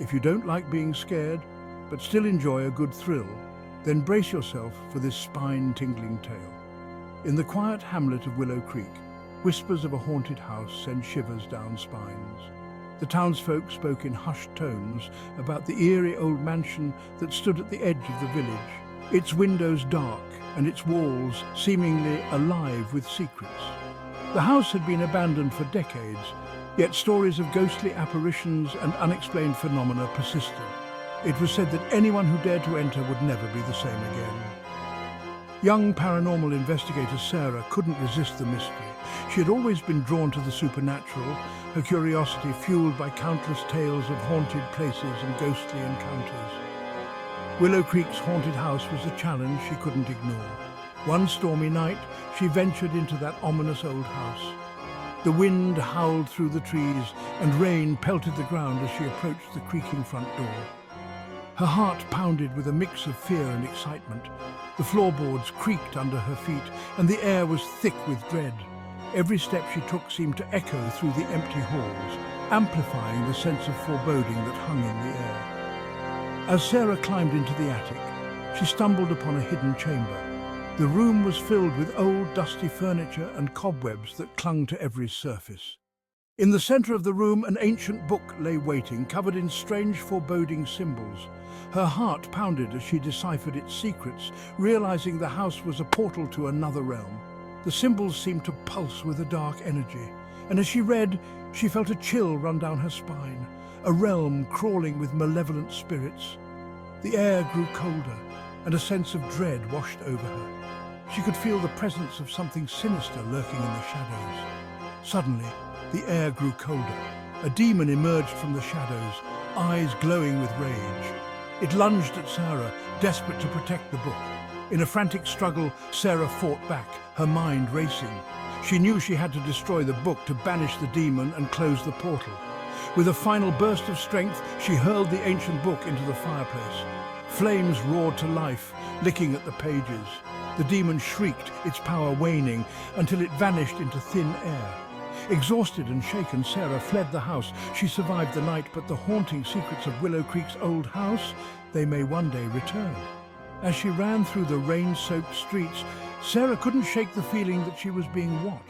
If you don't like being scared, but still enjoy a good thrill, then brace yourself for this spine-tingling tale. In the quiet hamlet of Willow Creek, whispers of a haunted house send shivers down spines. The townsfolk spoke in hushed tones about the eerie old mansion that stood at the edge of the village, its windows dark and its walls seemingly alive with secrets. The house had been abandoned for decades, yet stories of ghostly apparitions and unexplained phenomena persisted. It was said that anyone who dared to enter would never be the same again. Young paranormal investigator Sarah couldn't resist the mystery. She had always been drawn to the supernatural, her curiosity fueled by countless tales of haunted places and ghostly encounters. Willow Creek's haunted house was a challenge she couldn't ignore. One stormy night, she ventured into that ominous old house. The wind howled through the trees and rain pelted the ground as she approached the creaking front door. Her heart pounded with a mix of fear and excitement. The floorboards creaked under her feet and the air was thick with dread. Every step she took seemed to echo through the empty halls, amplifying the sense of foreboding that hung in the air. As Sarah climbed into the attic, she stumbled upon a hidden chamber. The room was filled with old, dusty furniture and cobwebs that clung to every surface. In the center of the room, an ancient book lay waiting, covered in strange, foreboding symbols. Her heart pounded as she deciphered its secrets, realizing the house was a portal to another realm. The symbols seemed to pulse with a dark energy, and as she read, she felt a chill run down her spine, a realm crawling with malevolent spirits. The air grew colder, and a sense of dread washed over her. She could feel the presence of something sinister lurking in the shadows. Suddenly, the air grew colder. A demon emerged from the shadows, eyes glowing with rage. It lunged at Sarah, desperate to protect the book. In a frantic struggle, Sarah fought back, her mind racing. She knew she had to destroy the book to banish the demon and close the portal. With a final burst of strength, she hurled the ancient book into the fireplace. Flames roared to life, licking at the pages. The demon shrieked, its power waning, until it vanished into thin air. Exhausted and shaken, Sarah fled the house. She survived the night, but the haunting secrets of Willow Creek's old house, they may one day return. As she ran through the rain-soaked streets, Sarah couldn't shake the feeling that she was being watched.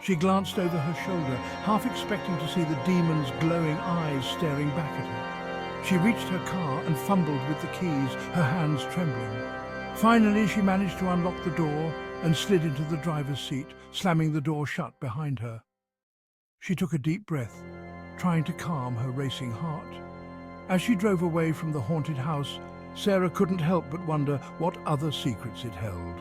She glanced over her shoulder, half expecting to see the demon's glowing eyes staring back at her. She reached her car and fumbled with the keys, her hands trembling. Finally, she managed to unlock the door and slid into the driver's seat, slamming the door shut behind her. She took a deep breath, trying to calm her racing heart. As she drove away from the haunted house, Sarah couldn't help but wonder what other secrets it held.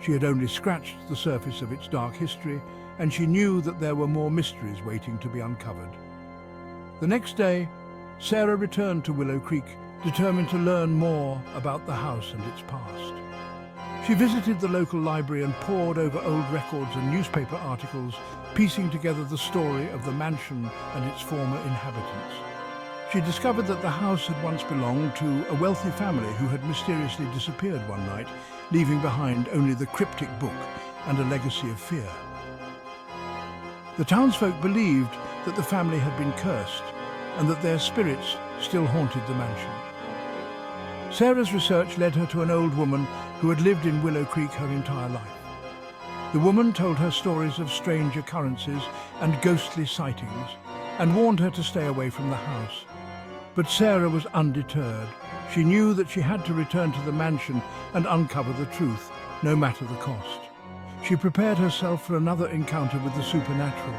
She had only scratched the surface of its dark history, and she knew that there were more mysteries waiting to be uncovered. The next day, Sarah returned to Willow Creek, determined to learn more about the house and its past. She visited the local library and pored over old records and newspaper articles, piecing together the story of the mansion and its former inhabitants. She discovered that the house had once belonged to a wealthy family who had mysteriously disappeared one night, leaving behind only the cryptic book and a legacy of fear. The townsfolk believed that the family had been cursed and that their spirits still haunted the mansion. Sarah's research led her to an old woman who had lived in Willow Creek her entire life. The woman told her stories of strange occurrences and ghostly sightings, and warned her to stay away from the house. But Sarah was undeterred. She knew that she had to return to the mansion and uncover the truth, no matter the cost. She prepared herself for another encounter with the supernatural,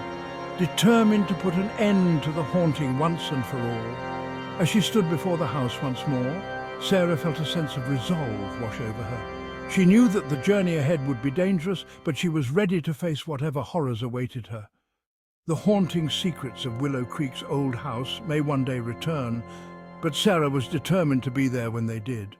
determined to put an end to the haunting once and for all. As she stood before the house once more, Sarah felt a sense of resolve wash over her. She knew that the journey ahead would be dangerous, but she was ready to face whatever horrors awaited her. The haunting secrets of Willow Creek's old house may one day return, but Sarah was determined to be there when they did.